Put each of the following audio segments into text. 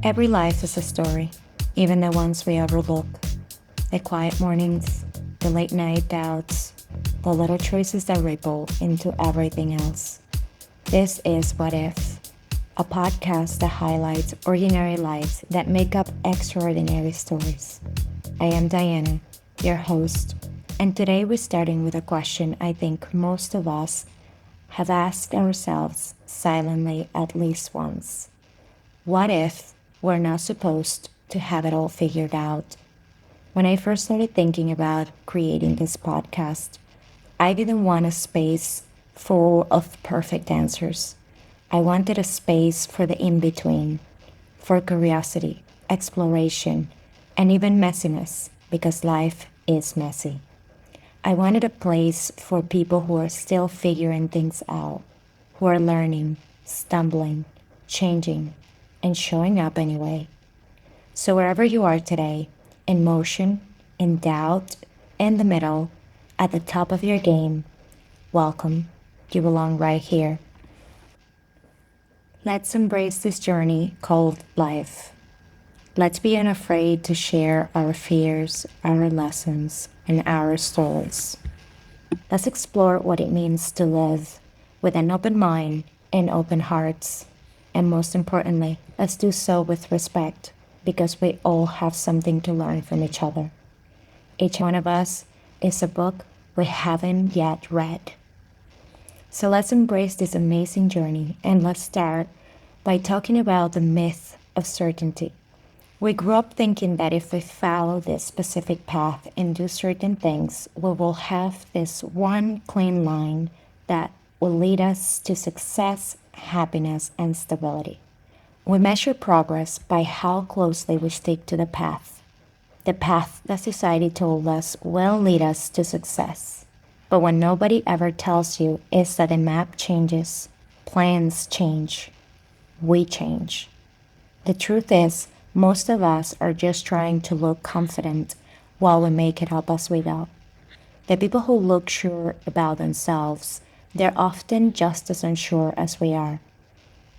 Every life is a story, even the ones we overlook. The quiet mornings, the late night doubts, the little choices that ripple into everything else. This is What If, a podcast that highlights ordinary lives that make up extraordinary stories. I am Diana, your host, and today we're starting with a question I think most of us have asked ourselves silently at least once. What if we're not supposed to have it all figured out? When I first started thinking about creating this podcast, I didn't want a space full of perfect answers. I wanted a space for the in between, for curiosity, exploration, and even messiness, because life is messy. I wanted a place for people who are still figuring things out, who are learning, stumbling, changing, and showing up anyway. So, wherever you are today, in motion, in doubt, in the middle, at the top of your game, welcome. You belong right here. Let's embrace this journey called life. Let's be unafraid to share our fears, our lessons, and our stories. Let's explore what it means to live with an open mind and open hearts. And most importantly, let's do so with respect because we all have something to learn from each other. Each one of us is a book we haven't yet read. So let's embrace this amazing journey and let's start by talking about the myth of certainty. We grew up thinking that if we follow this specific path and do certain things, we will have this one clean line that will lead us to success, happiness, and stability. We measure progress by how closely we stick to the path that society told us will lead us to success. But what nobody ever tells you is that the map changes, plans change, we change. The truth is, most of us are just trying to look confident while we make it up as we go. The people who look sure about themselves, they're often just as unsure as we are.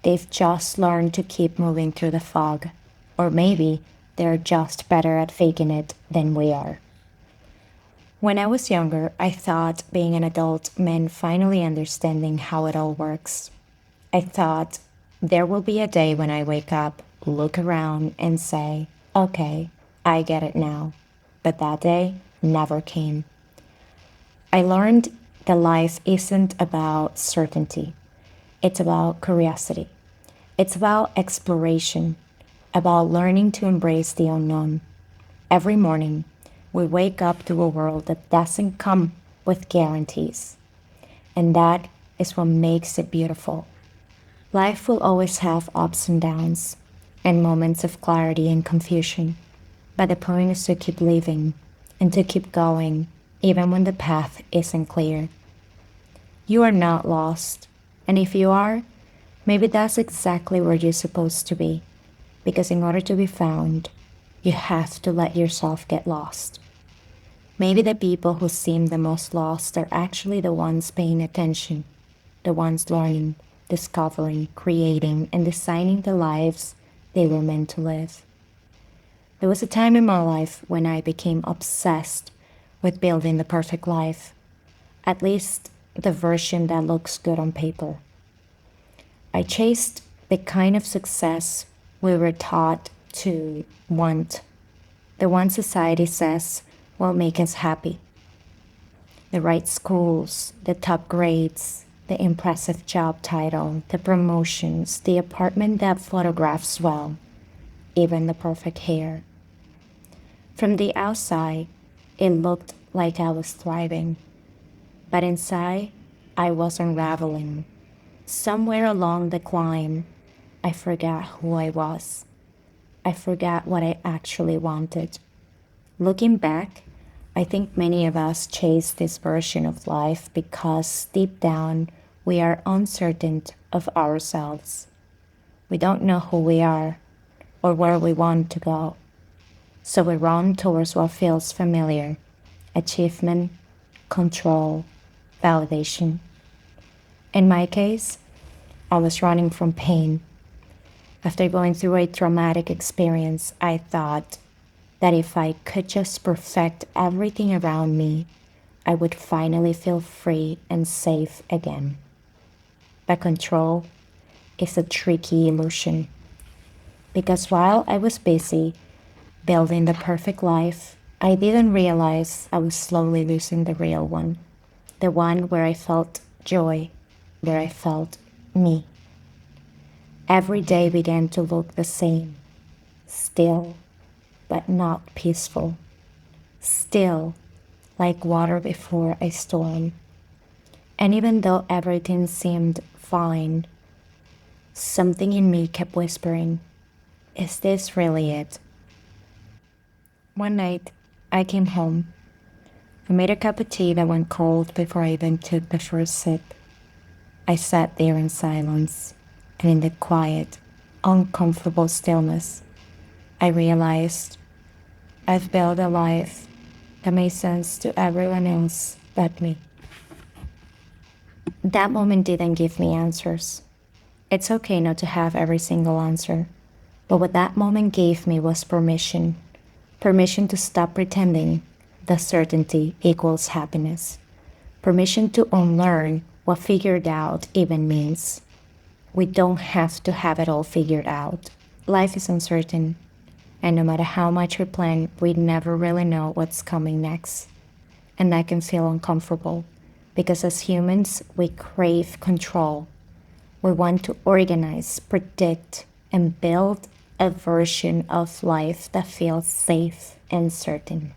They've just learned to keep moving through the fog, or maybe they're just better at faking it than we are. When I was younger, I thought being an adult meant finally understanding how it all works. I thought there will be a day when I wake up, look around, and say, okay, I get it now. But that day never came. I learned that life isn't about certainty, it's about curiosity. It's about exploration, about learning to embrace the unknown. Every morning, we wake up to a world that doesn't come with guarantees. And that is what makes it beautiful. Life will always have ups and downs, and moments of clarity and confusion. But the point is to keep living and to keep going, even when the path isn't clear. You are not lost, and if you are, maybe that's exactly where you're supposed to be, because in order to be found, you have to let yourself get lost. Maybe the people who seem the most lost are actually the ones paying attention, the ones learning, discovering, creating, and designing the lives they were meant to live. There was a time in my life when I became obsessed with building the perfect life, at least the version that looks good on paper. I chased the kind of success we were taught to want, the one society says will make us happy. The right schools, the top grades, the impressive job title, the promotions, the apartment that photographs well, even the perfect hair. From the outside, it looked like I was thriving, but inside, I was unraveling. Somewhere along the climb, I forgot who I was. I forgot what I actually wanted. Looking back, I think many of us chase this version of life because deep down we are uncertain of ourselves. We don't know who we are or where we want to go. So we run towards what feels familiar: achievement, control, validation. In my case, I was running from pain. After going through a traumatic experience, I thought that if I could just perfect everything around me, I would finally feel free and safe again. But control is a tricky illusion because while I was busy building the perfect life, I didn't realize I was slowly losing the real one, the one where I felt joy, where I felt me. Every day began to look the same, still, but not peaceful, still like water before a storm. And even though everything seemed fine, something in me kept whispering, is this really it? One night, I came home. I made a cup of tea that went cold before I even took the first sip. I sat there in silence, and in the quiet, uncomfortable stillness, I realized I've built a life that made sense to everyone else but me. That moment didn't give me answers. It's okay not to have every single answer, but what that moment gave me was permission. Permission to stop pretending that certainty equals happiness. Permission to unlearn what figured out even means. We don't have to have it all figured out. Life is uncertain, and no matter how much we plan, we never really know what's coming next. And that can feel uncomfortable because as humans, we crave control. We want to organize, predict, and build a version of life that feels safe and certain.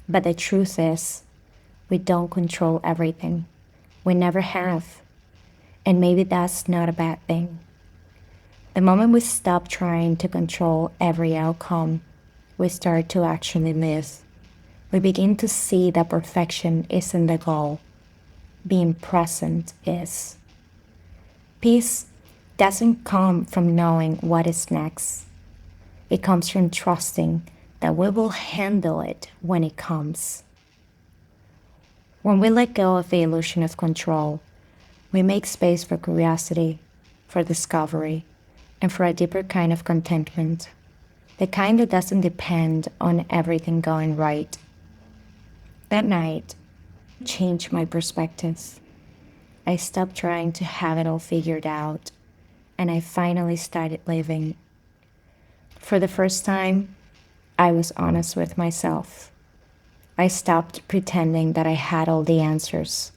But the truth is, we don't control everything. We never have. And maybe that's not a bad thing. The moment we stop trying to control every outcome, we start to actually live. We begin to see that perfection isn't the goal. Being present is. Peace doesn't come from knowing what is next. It comes from trusting that we will handle it when it comes. When we let go of the illusion of control, we make space for curiosity, for discovery, and for a deeper kind of contentment, the kind that doesn't depend on everything going right. That night changed my perspective. I stopped trying to have it all figured out, and I finally started living. For the first time, I was honest with myself. I stopped pretending that I had all the answers,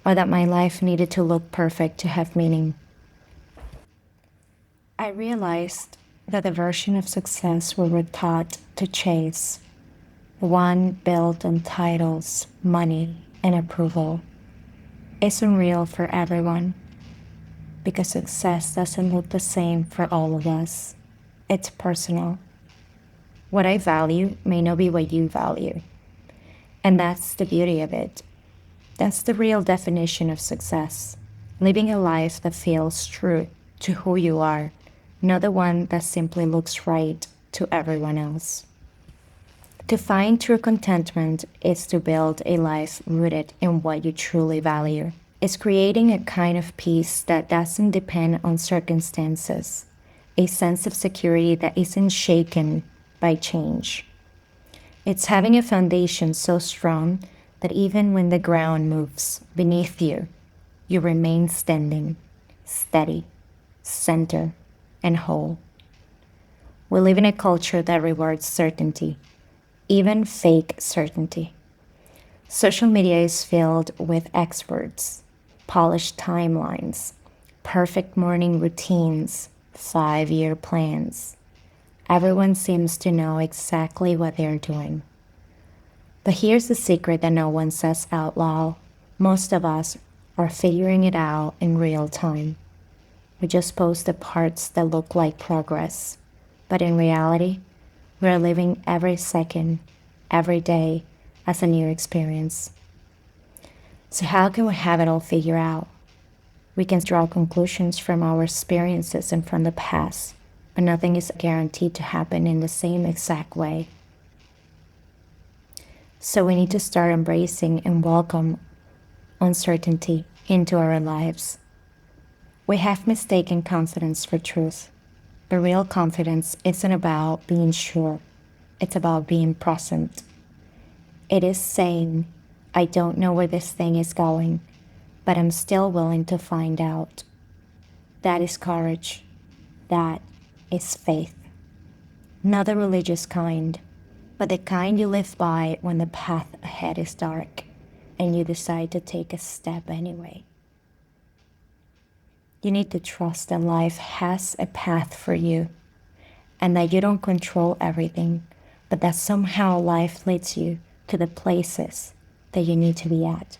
or that my life needed to look perfect to have meaning. I realized that the version of success we were taught to chase, the one built on titles, money, and approval, isn't real for everyone, because success doesn't look the same for all of us. It's personal. What I value may not be what you value. And that's the beauty of it. That's the real definition of success. Living a life that feels true to who you are, not the one that simply looks right to everyone else. To find true contentment is to build a life rooted in what you truly value. It's creating a kind of peace that doesn't depend on circumstances, a sense of security that isn't shaken by change. It's having a foundation so strong that even when the ground moves beneath you, you remain standing, steady, centered, and whole. We live in a culture that rewards certainty, even fake certainty. Social media is filled with experts, polished timelines, perfect morning routines, 5-year plans. Everyone seems to know exactly what they're doing. But here's the secret that no one says out loud. Most of us are figuring it out in real time. We just post the parts that look like progress. But in reality, we're living every second, every day as a new experience. So how can we have it all figured out? We can draw conclusions from our experiences and from the past, but nothing is guaranteed to happen in the same exact way. So we need to start embracing and welcome uncertainty into our lives. We have mistaken confidence for truth. The real confidence isn't about being sure, it's about being present. It is saying, I don't know where this thing is going, but I'm still willing to find out. That is courage. That is faith. Not the religious kind, but the kind you live by when the path ahead is dark and you decide to take a step anyway. You need to trust that life has a path for you and that you don't control everything, but that somehow life leads you to the places that you need to be at.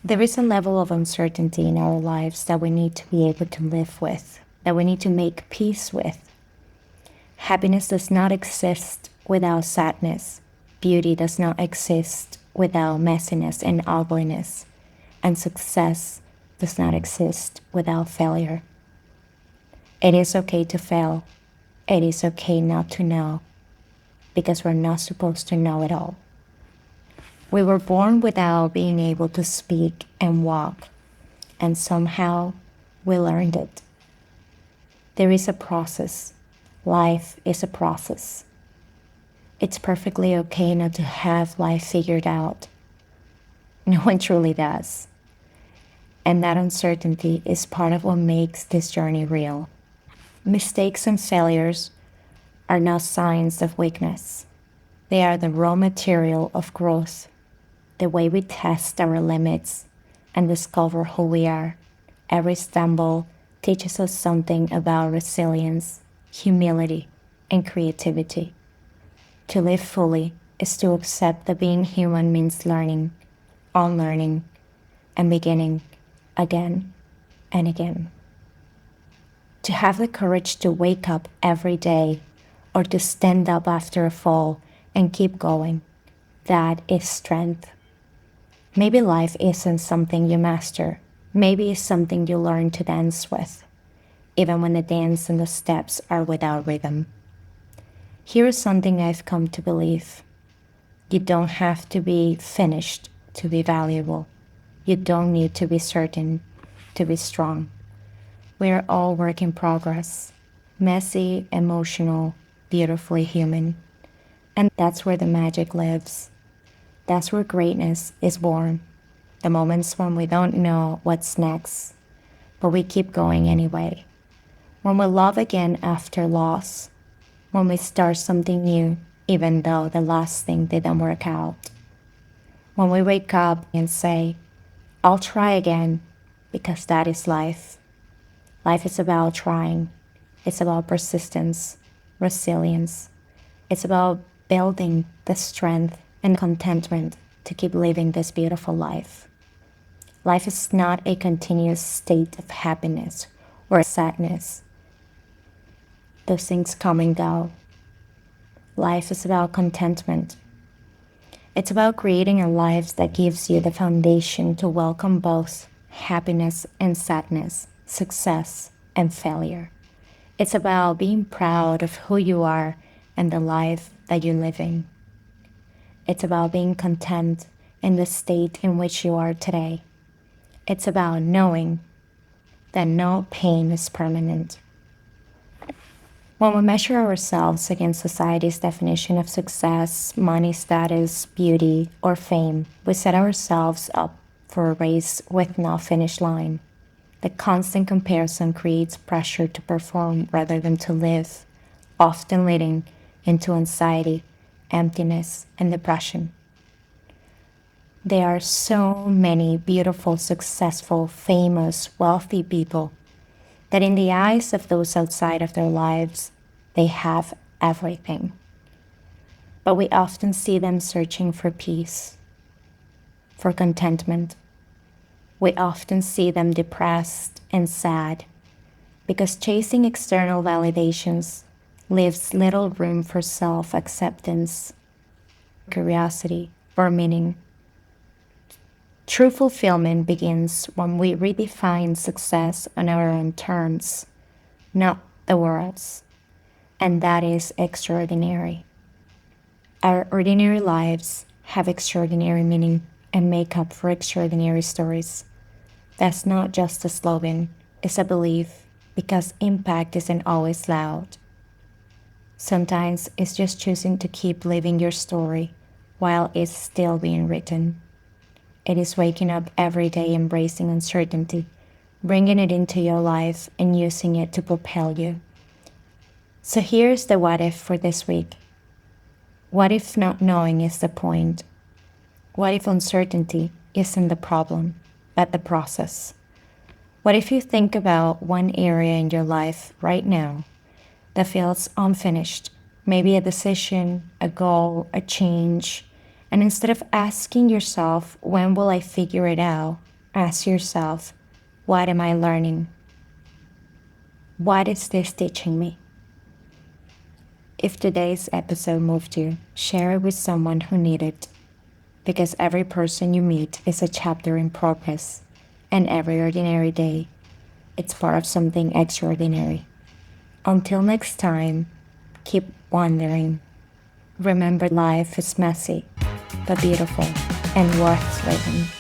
There is a level of uncertainty in our lives that we need to be able to live with, that we need to make peace with. Happiness does not exist without sadness. Beauty does not exist without messiness and ugliness. And success does not exist without failure. It is okay to fail. It is okay not to know, because we're not supposed to know it all. We were born without being able to speak and walk, and somehow we learned it. There is a process. Life is a process. It's perfectly okay not to have life figured out. No one truly does. And that uncertainty is part of what makes this journey real. Mistakes and failures are not signs of weakness. They are the raw material of growth, the way we test our limits and discover who we are. Every stumble teaches us something about resilience, humility, and creativity. To live fully is to accept that being human means learning, unlearning, and beginning again and again. To have the courage to wake up every day or to stand up after a fall and keep going, that is strength. Maybe life isn't something you master. Maybe it's something you learn to dance with, even when the dance and the steps are without rhythm. Here is something I've come to believe. You don't have to be finished to be valuable. You don't need to be certain to be strong. We are all work in progress, messy, emotional, beautifully human. And that's where the magic lives. That's where greatness is born. The moments when we don't know what's next, but we keep going anyway. When we love again after loss. When we start something new, even though the last thing didn't work out. When we wake up and say, I'll try again, because that is life. Life is about trying. It's about persistence, resilience. It's about building the strength and contentment to keep living this beautiful life. Life is not a continuous state of happiness or sadness. Those things come and go. Life is about contentment. It's about creating a life that gives you the foundation to welcome both happiness and sadness, success and failure. It's about being proud of who you are and the life that you're living. It's about being content in the state in which you are today. It's about knowing that no pain is permanent. When we measure ourselves against society's definition of success, money, status, beauty, or fame, we set ourselves up for a race with no finish line. The constant comparison creates pressure to perform rather than to live, often leading into anxiety, emptiness, and depression. There are so many beautiful, successful, famous, wealthy people that in the eyes of those outside of their lives, they have everything. But we often see them searching for peace, for contentment. We often see them depressed and sad because chasing external validations leaves little room for self-acceptance, curiosity, or meaning. True fulfillment begins when we redefine success on our own terms, not the world's, and that is extraordinary. Our ordinary lives have extraordinary meaning and make up for extraordinary stories. That's not just a slogan, it's a belief. because impact isn't always loud. Sometimes it's just choosing to keep living your story while it's still being written. It is waking up every day embracing uncertainty, bringing it into your life and using it to propel you. So here's the what if for this week. What if not knowing is the point? What if uncertainty isn't the problem, but the process? What if you think about one area in your life right now that feels unfinished, maybe a decision, a goal, a change, and instead of asking yourself, when will I figure it out? Ask yourself, what am I learning? What is this teaching me? If today's episode moved you, share it with someone who needed it, because every person you meet is a chapter in progress, and every ordinary day, it's part of something extraordinary. Until next time, keep wondering. Remember, life is messy, but beautiful and worth living.